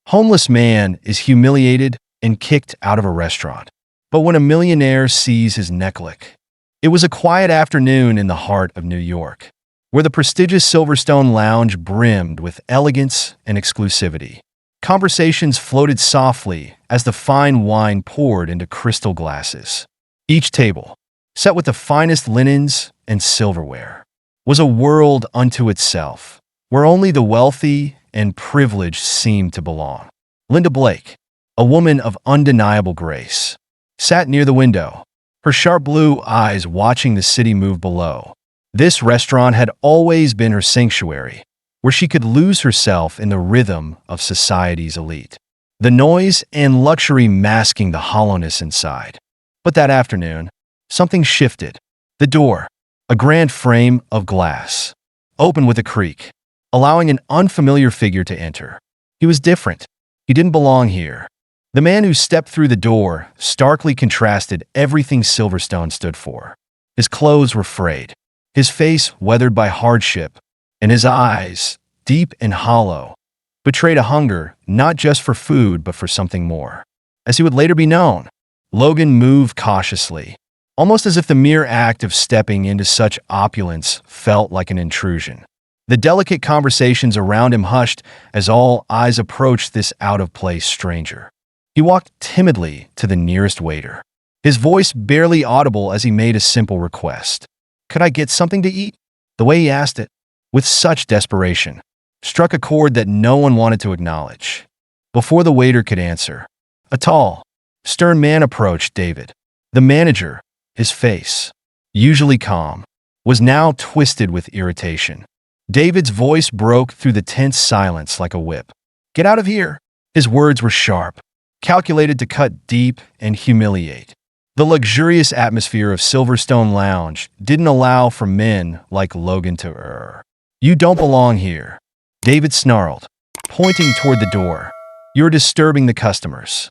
Homeless man is humiliated and kicked out of a restaurant. But when a millionaire sees his necklace, it was a quiet afternoon in the heart of New York, where the prestigious Silverstone Lounge brimmed with elegance and exclusivity. Conversations floated softly as the fine wine poured into crystal glasses. Each table, set with the finest linens and silverware, was a world unto itself, where only the wealthy and privileged seemed to belong. Linda Blake, a woman of undeniable grace, sat near the window, her sharp blue eyes watching the city move below. This restaurant had always been her sanctuary, where she could lose herself in the rhythm of society's elite, the noise and luxury masking the hollowness inside. But that afternoon, something shifted. The door, a grand frame of glass, opened with a creak, allowing an unfamiliar figure to enter. He was different. He didn't belong here. The man who stepped through the door starkly contrasted everything Silverstone stood for. His clothes were frayed, his face weathered by hardship, and his eyes, deep and hollow, betrayed a hunger not just for food but for something more. As he would later be known, Logan moved cautiously, almost as if the mere act of stepping into such opulence felt like an intrusion. The delicate conversations around him hushed as all eyes approached this out-of-place stranger. He walked timidly to the nearest waiter, his voice barely audible as he made a simple request. "Could I get something to eat?" The way he asked it, with such desperation, struck a chord that no one wanted to acknowledge. Before the waiter could answer, a tall, stern man approached David. The manager, his face, usually calm, was now twisted with irritation. David's voice broke through the tense silence like a whip. "Get out of here!" His words were sharp, calculated to cut deep and humiliate. The luxurious atmosphere of Silverstone Lounge didn't allow for men like Logan to err. "You don't belong here," David snarled, pointing toward the door. "You're disturbing the customers."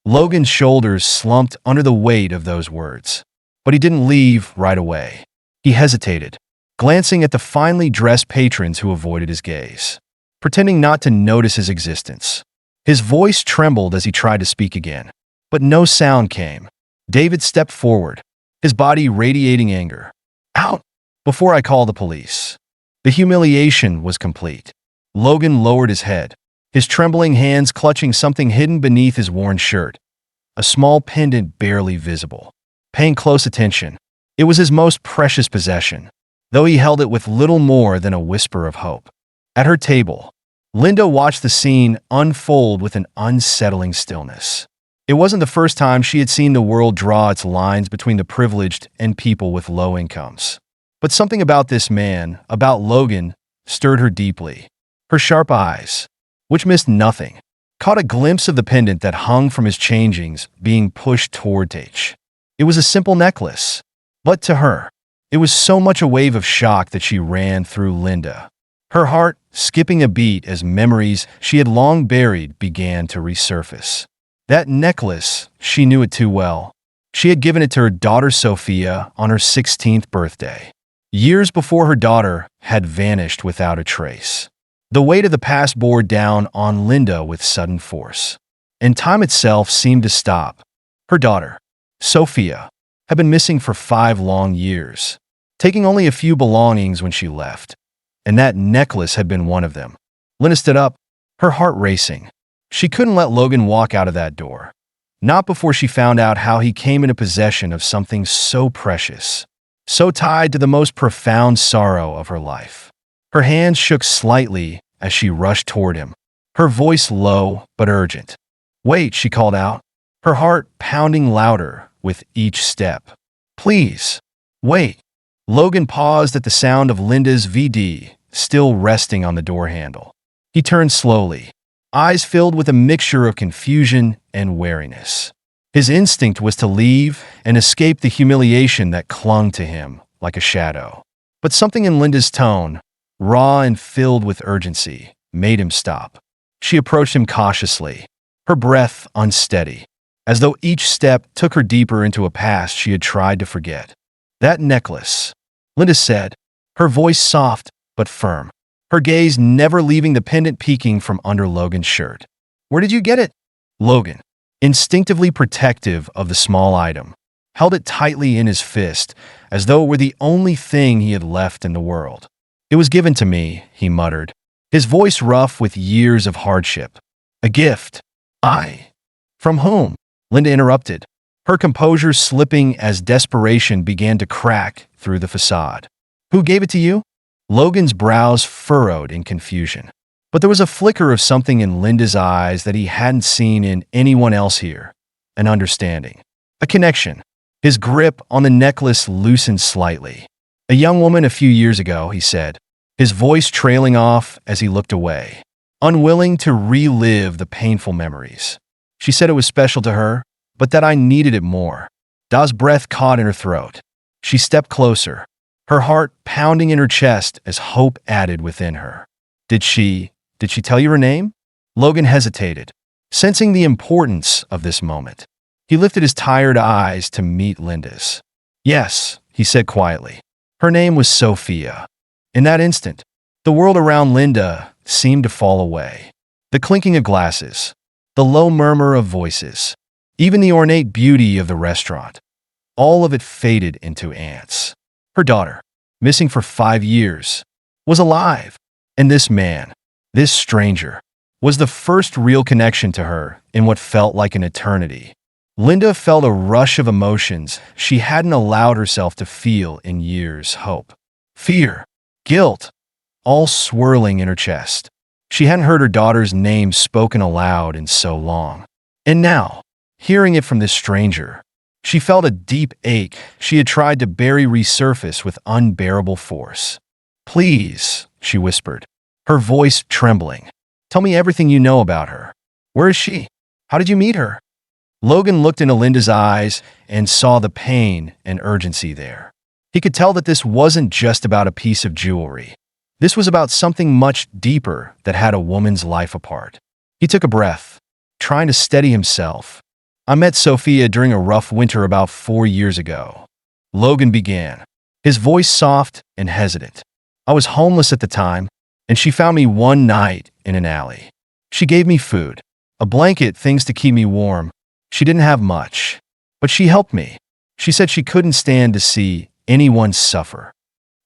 Logan's shoulders slumped under the weight of those words. But he didn't leave right away. He hesitated, glancing at the finely dressed patrons who avoided his gaze, pretending not to notice his existence. His voice trembled as he tried to speak again, but no sound came. David stepped forward, his body radiating anger. "Out! Before I call the police." The humiliation was complete. Logan lowered his head, his trembling hands clutching something hidden beneath his worn shirt, a small pendant barely visible. Paying close attention, it was his most precious possession, though he held it with little more than a whisper of hope. At her table, Linda watched the scene unfold with an unsettling stillness. It wasn't the first time she had seen the world draw its lines between the privileged and people with low incomes. But something about this man, about Logan, stirred her deeply. Her sharp eyes, which missed nothing, caught a glimpse of the pendant that hung from his changings being pushed toward H. It was a simple necklace, but to her, it was so much a wave of shock that she ran through Linda, her heart skipping a beat as memories she had long buried began to resurface. That necklace, she knew it too well. She had given it to her daughter Sophia on her 16th birthday, years before her daughter had vanished without a trace. The weight of the past bore down on Linda with sudden force, and time itself seemed to stop. Her daughter, Sophia, had been missing for 5 long years, taking only a few belongings when she left, and that necklace had been one of them. Linda stood up, her heart racing. She couldn't let Logan walk out of that door, not before she found out how he came into possession of something so precious, so tied to the most profound sorrow of her life. Her hands shook slightly as she rushed toward him, her voice low but urgent. "Wait," she called out, her heart pounding louder with each step. "Please, wait." Logan paused at the sound of Linda's VD still resting on the door handle. He turned slowly, eyes filled with a mixture of confusion and wariness. His instinct was to leave and escape the humiliation that clung to him like a shadow. But something in Linda's tone, raw and filled with urgency, made him stop. She approached him cautiously, her breath unsteady, as though each step took her deeper into a past she had tried to forget. "That necklace," Linda said, her voice soft but firm, her gaze never leaving the pendant peeking from under Logan's shirt. Where did you get it? Logan, instinctively protective of the small item, held it tightly in his fist as though it were the only thing he had left in the world. It was given to me, he muttered, his voice rough with years of hardship. A gift. From whom? Linda interrupted, her composure slipping as desperation began to crack through the facade. Who gave it to you? Logan's brows furrowed in confusion. But there was a flicker of something in Linda's eyes that he hadn't seen in anyone else here. An understanding. A connection. His grip on the necklace loosened slightly. A young woman a few years ago, he said, his voice trailing off as he looked away, unwilling to relive the painful memories. She said it was special to her, but that I needed it more. Da's breath caught in her throat. She stepped closer, her heart pounding in her chest as hope added within her. Did she tell you her name? Logan hesitated, sensing the importance of this moment. He lifted his tired eyes to meet Linda's. Yes, he said quietly. Her name was Sophia. In that instant, the world around Linda seemed to fall away. The clinking of glasses, the low murmur of voices, even the ornate beauty of the restaurant, all of it faded into ants. Her daughter, missing for 5 years, was alive, and this man, this stranger, was the first real connection to her in what felt like an eternity. Linda felt a rush of emotions she hadn't allowed herself to feel in years. Hope, fear, guilt, all swirling in her chest. She hadn't heard her daughter's name spoken aloud in so long. And now, hearing it from this stranger, she felt a deep ache she had tried to bury resurface with unbearable force. Please, she whispered, her voice trembling. Tell me everything you know about her. Where is she? How did you meet her? Logan looked into Linda's eyes and saw the pain and urgency there. He could tell that this wasn't just about a piece of jewelry. This was about something much deeper that had a woman's life apart. He took a breath, trying to steady himself. I met Sophia during a rough winter about 4 years ago. Logan began, his voice soft and hesitant. I was homeless at the time, and she found me one night in an alley. She gave me food, a blanket, things to keep me warm. She didn't have much, but she helped me. She said she couldn't stand to see anyone suffer.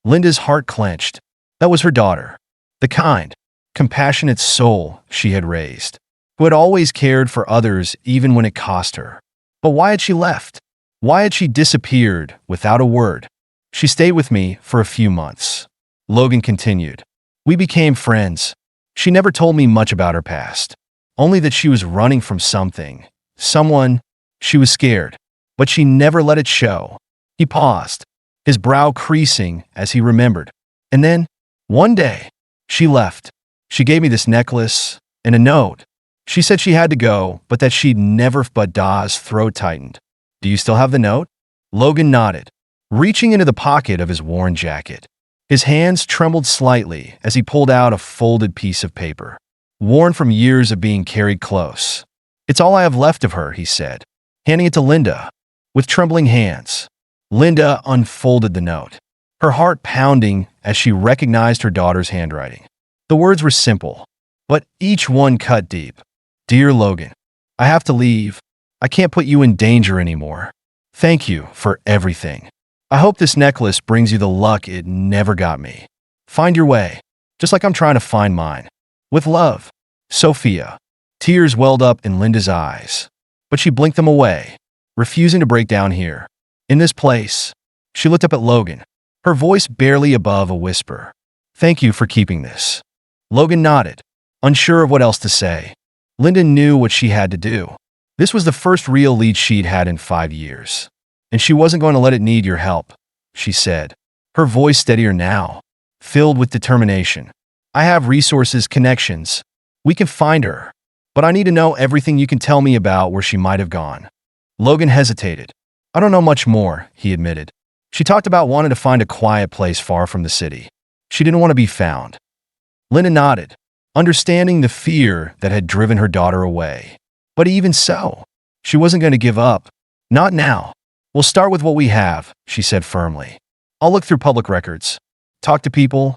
Linda's heart clenched. That was her daughter, the kind, compassionate soul she had raised, who had always cared for others even when it cost her. But why had she left? Why had she disappeared without a word? She stayed with me for a few months. Logan continued. We became friends. She never told me much about her past, only that she was running from something, someone. She was scared, but she never let it show. He paused, his brow creasing as he remembered. And then, one day, she left. She gave me this necklace and a note. She said she had to go, but that she'd never. But Da's throat tightened. Do you still have the note? Logan nodded, reaching into the pocket of his worn jacket. His hands trembled slightly as he pulled out a folded piece of paper, worn from years of being carried close. It's all I have left of her, he said, handing it to Linda. With trembling hands, Linda unfolded the note, her heart pounding as she recognized her daughter's handwriting. The words were simple, but each one cut deep. Dear Logan, I have to leave. I can't put you in danger anymore. Thank you for everything. I hope this necklace brings you the luck it never got me. Find your way, just like I'm trying to find mine. With love, Sophia. Tears welled up in Linda's eyes, but she blinked them away, refusing to break down here. In this place, she looked up at Logan, her voice barely above a whisper. Thank you for keeping this. Logan nodded, unsure of what else to say. Linda knew what she had to do. This was the first real lead she'd had in 5 years. And she wasn't going to let it need your help, she said, her voice steadier now, filled with determination. I have resources, connections. We can find her, but I need to know everything you can tell me about where she might have gone. Logan hesitated. I don't know much more, he admitted. She talked about wanting to find a quiet place far from the city. She didn't want to be found. Linda nodded, understanding the fear that had driven her daughter away. But even so, she wasn't going to give up. Not now. We'll start with what we have, she said firmly. I'll look through public records, talk to people,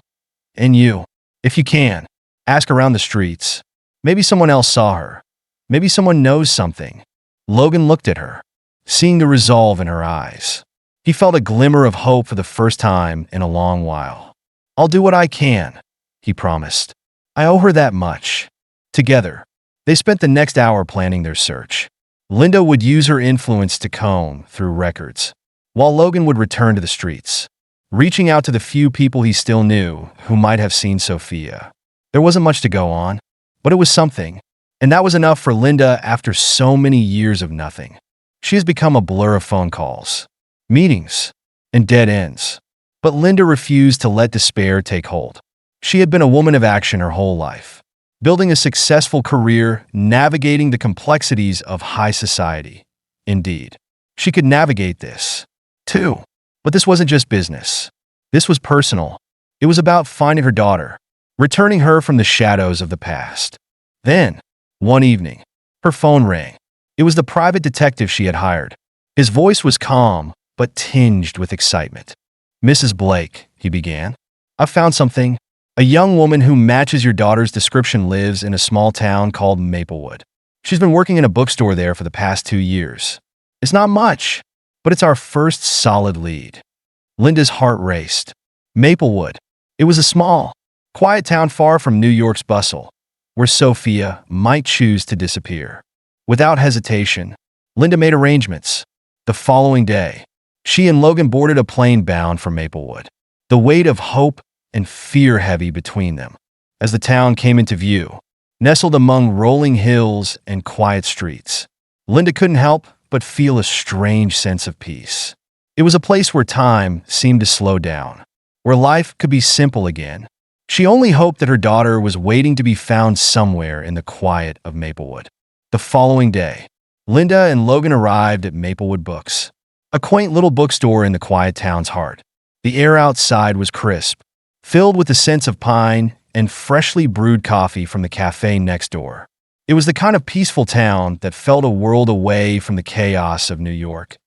and you, if you can, ask around the streets. Maybe someone else saw her. Maybe someone knows something. Logan looked at her, seeing the resolve in her eyes. He felt a glimmer of hope for the first time in a long while. "I'll do what I can," he promised. "I owe her that much." Together, they spent the next hour planning their search. Linda would use her influence to comb through records, while Logan would return to the streets, reaching out to the few people he still knew who might have seen Sophia. There wasn't much to go on, but it was something, and that was enough for Linda after so many years of nothing. She has become a blur of phone calls, meetings, and dead ends. But Linda refused to let despair take hold. She had been a woman of action her whole life, building a successful career, navigating the complexities of high society. Indeed, she could navigate this, too. But this wasn't just business. This was personal. It was about finding her daughter, returning her from the shadows of the past. Then, one evening, her phone rang. It was the private detective she had hired. His voice was calm, but tinged with excitement. "Mrs. Blake," he began, "I've found something. A young woman who matches your daughter's description lives in a small town called Maplewood. She's been working in a bookstore there for the past 2 years. It's not much, but it's our first solid lead." Linda's heart raced. Maplewood. It was a small, quiet town far from New York's bustle, where Sophia might choose to disappear. Without hesitation, Linda made arrangements. The following day, she and Logan boarded a plane bound for Maplewood, the weight of hope and fear heavy between them. As the town came into view, nestled among rolling hills and quiet streets, Linda couldn't help but feel a strange sense of peace. It was a place where time seemed to slow down, where life could be simple again. She only hoped that her daughter was waiting to be found somewhere in the quiet of Maplewood. The following day, Linda and Logan arrived at Maplewood Books, a quaint little bookstore in the quiet town's heart. The air outside was crisp, filled with the scents of pine and freshly brewed coffee from the cafe next door. It was the kind of peaceful town that felt a world away from the chaos of New York,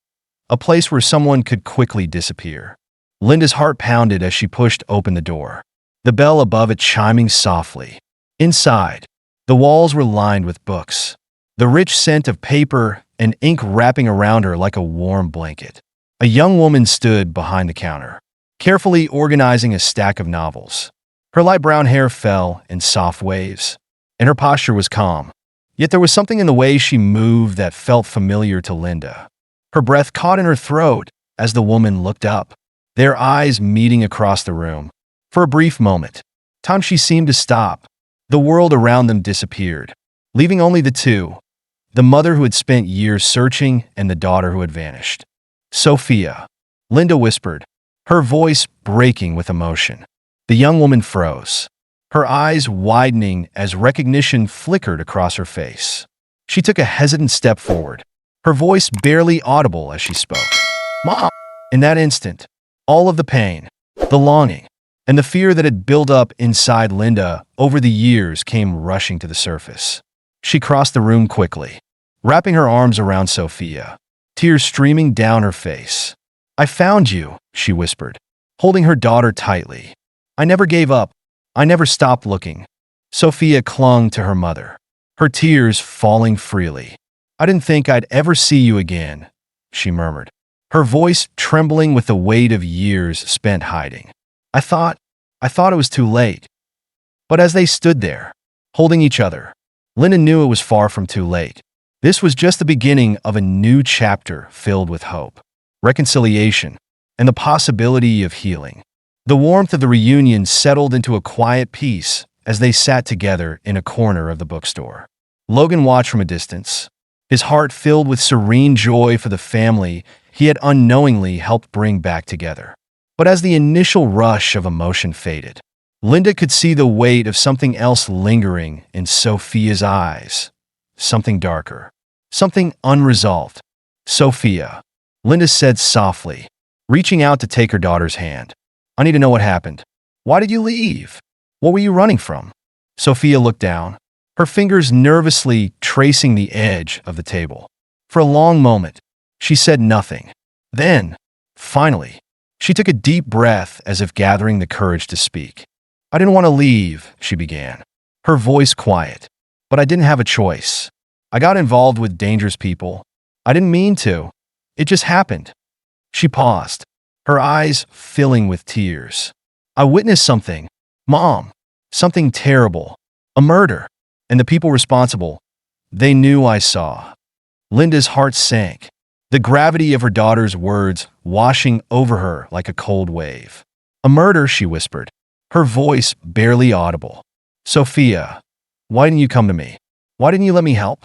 a place where someone could quickly disappear. Linda's heart pounded as she pushed open the door, the bell above it chiming softly. Inside, the walls were lined with books, the rich scent of paper and ink wrapping around her like a warm blanket. A young woman stood behind the counter, carefully organizing a stack of novels. Her light brown hair fell in soft waves, and her posture was calm. Yet there was something in the way she moved that felt familiar to Linda. Her breath caught in her throat as the woman looked up, their eyes meeting across the room. For a brief moment, time she seemed to stop. The world around them disappeared, leaving only the two, the mother who had spent years searching and the daughter who had vanished. "Sophia," Linda whispered, her voice breaking with emotion. The young woman froze, her eyes widening as recognition flickered across her face. She took a hesitant step forward, her voice barely audible as she spoke. "Mom!" In that instant, all of the pain, the longing, and the fear that had built up inside Linda over the years came rushing to the surface. She crossed the room quickly, wrapping her arms around Sophia, tears streaming down her face. "I found you," she whispered, holding her daughter tightly. "I never gave up. I never stopped looking." Sophia clung to her mother, her tears falling freely. "I didn't think I'd ever see you again," she murmured, her voice trembling with the weight of years spent hiding. I thought it was too late." But as they stood there, holding each other, Linda knew it was far from too late. This was just the beginning of a new chapter filled with hope, reconciliation, and the possibility of healing. The warmth of the reunion settled into a quiet peace as they sat together in a corner of the bookstore. Logan watched from a distance, his heart filled with serene joy for the family he had unknowingly helped bring back together. But as the initial rush of emotion faded, Linda could see the weight of something else lingering in Sophia's eyes. Something darker, something unresolved. "Sophia," Linda said softly, reaching out to take her daughter's hand. "I need to know what happened. Why did you leave? What were you running from?" Sophia looked down, her fingers nervously tracing the edge of the table. For a long moment, she said nothing. Then, finally, she took a deep breath as if gathering the courage to speak. "I didn't want to leave," she began, her voice quiet, "but I didn't have a choice. I got involved with dangerous people. I didn't mean to. It just happened." She paused, her eyes filling with tears. "I witnessed something, Mom. Something terrible. A murder. And the people responsible, they knew I saw." Linda's heart sank, the gravity of her daughter's words washing over her like a cold wave. "A murder," she whispered, her voice barely audible. "Sophia, why didn't you come to me? Why didn't you let me help?"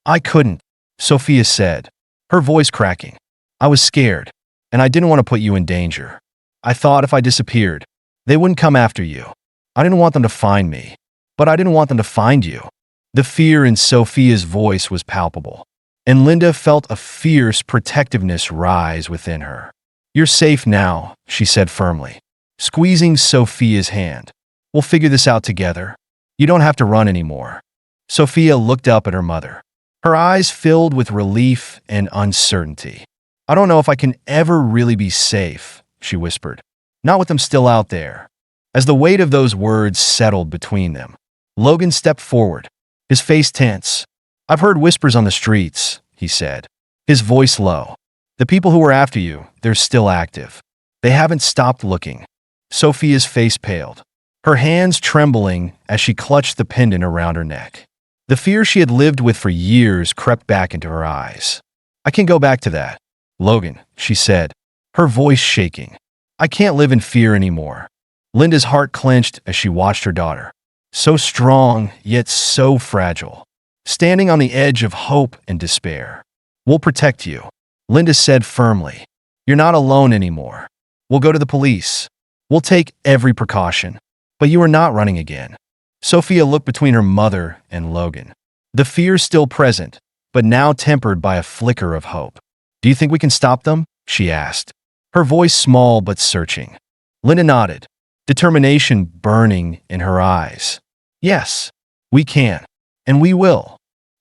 "I couldn't," Sophia said, her voice cracking. "I was scared, and I didn't want to put you in danger. I thought if I disappeared, they wouldn't come after you. I didn't want them to find me, but I didn't want them to find you." The fear in Sophia's voice was palpable, and Linda felt a fierce protectiveness rise within her. "You're safe now," she said firmly, squeezing Sophia's hand. "We'll figure this out together. You don't have to run anymore." Sophia looked up at her mother, her eyes filled with relief and uncertainty. "I don't know if I can ever really be safe," she whispered, "not with them still out there." As the weight of those words settled between them, Logan stepped forward, his face tense. "I've heard whispers on the streets," he said, his voice low. "The people who were after you, they're still active. They haven't stopped looking." Sophia's face paled, her hands trembling as she clutched the pendant around her neck. The fear she had lived with for years crept back into her eyes. "I can't go back to that, Logan," she said, her voice shaking. "I can't live in fear anymore." Linda's heart clenched as she watched her daughter, so strong yet so fragile, standing on the edge of hope and despair. "We'll protect you," Linda said firmly. "You're not alone anymore. We'll go to the police. We'll take every precaution. But you are not running again." Sophia looked between her mother and Logan, the fear still present, but now tempered by a flicker of hope. "Do you think we can stop them?" she asked, her voice small but searching. Linda nodded, determination burning in her eyes. "Yes, we can, and we will."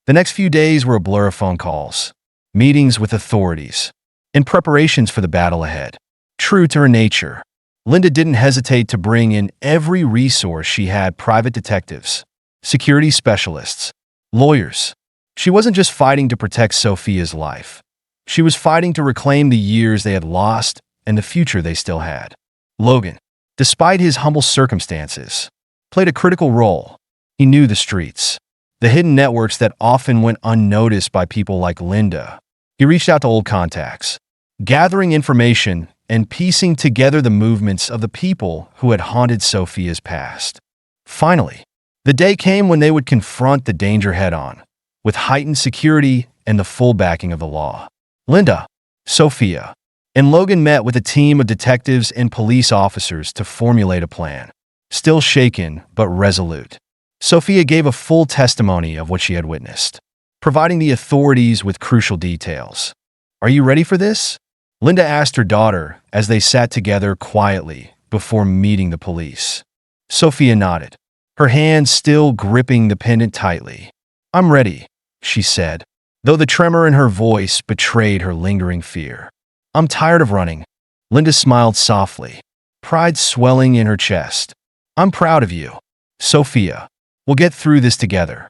The next few days were a blur of phone calls, meetings with authorities, and preparations for the battle ahead. True to her nature, Linda didn't hesitate to bring in every resource she had: private detectives, security specialists, lawyers. She wasn't just fighting to protect Sophia's life. She was fighting to reclaim the years they had lost and the future they still had. Logan, despite his humble circumstances, played a critical role. He knew the streets, the hidden networks that often went unnoticed by people like Linda. He reached out to old contacts, gathering information and piecing together the movements of the people who had haunted Sophia's past. Finally, the day came when they would confront the danger head-on, with heightened security and the full backing of the law. Linda, Sophia, and Logan met with a team of detectives and police officers to formulate a plan. Still shaken, but resolute, Sophia gave a full testimony of what she had witnessed, providing the authorities with crucial details. "Are you ready for this?" Linda asked her daughter as they sat together quietly before meeting the police. Sophia nodded, her hand still gripping the pendant tightly. "I'm ready," she said, though the tremor in her voice betrayed her lingering fear. "I'm tired of running." Linda smiled softly, pride swelling in her chest. "I'm proud of you, Sophia. We'll get through this together."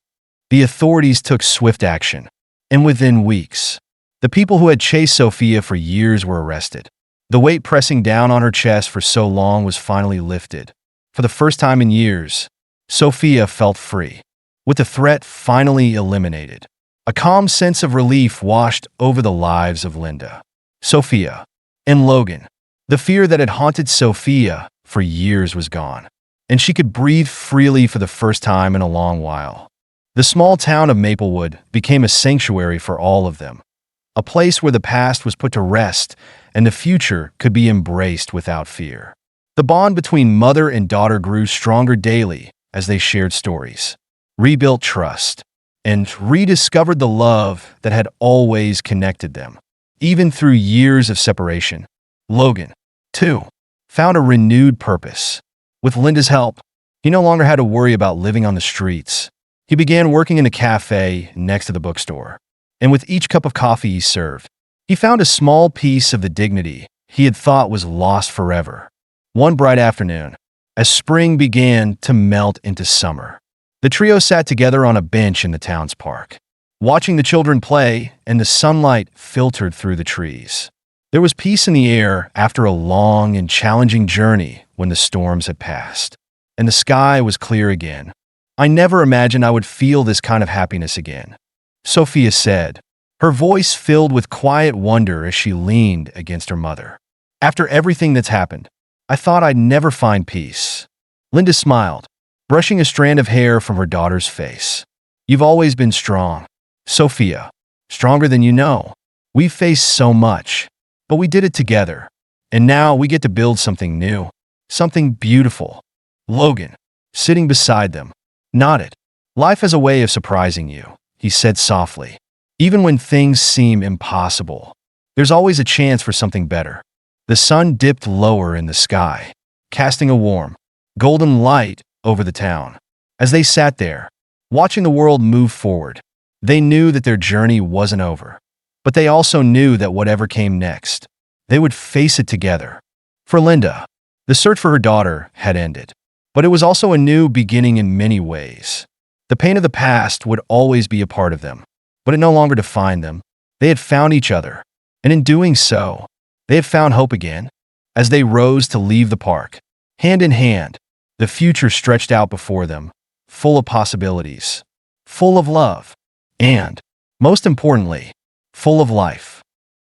The authorities took swift action, and within weeks, the people who had chased Sophia for years were arrested. The weight pressing down on her chest for so long was finally lifted. For the first time in years, Sophia felt free, with the threat finally eliminated. A calm sense of relief washed over the lives of Linda, Sophia, and Logan. The fear that had haunted Sophia for years was gone, and she could breathe freely for the first time in a long while. The small town of Maplewood became a sanctuary for all of them, a place where the past was put to rest and the future could be embraced without fear. The bond between mother and daughter grew stronger daily as they shared stories, rebuilt trust, and rediscovered the love that had always connected them. Even through years of separation, Logan, too, found a renewed purpose. With Linda's help, he no longer had to worry about living on the streets. He began working in a cafe next to the bookstore, and with each cup of coffee he served, he found a small piece of the dignity he had thought was lost forever. One bright afternoon, as spring began to melt into summer, the trio sat together on a bench in the town's park. watching the children play, and the sunlight filtered through the trees. There was peace in the air after a long and challenging journey when the storms had passed, and the sky was clear again. I never imagined I would feel this kind of happiness again, Sophia said, her voice filled with quiet wonder as she leaned against her mother. After everything that's happened, I thought I'd never find peace. Linda smiled, brushing a strand of hair from her daughter's face. You've always been strong, Sophia, stronger than you know. We've faced so much, but we did it together. And now we get to build something new, something beautiful. Logan, sitting beside them, nodded. Life has a way of surprising you, he said softly. Even when things seem impossible, there's always a chance for something better. The sun dipped lower in the sky, casting a warm, golden light over the town. As they sat there, watching the world move forward, they knew that their journey wasn't over. But they also knew that whatever came next, they would face it together. For Linda, the search for her daughter had ended, but it was also a new beginning in many ways. The pain of the past would always be a part of them, but it no longer defined them. They had found each other, and in doing so, they had found hope again. As they rose to leave the park, hand in hand, the future stretched out before them, full of possibilities, full of love, and, most importantly, full of life.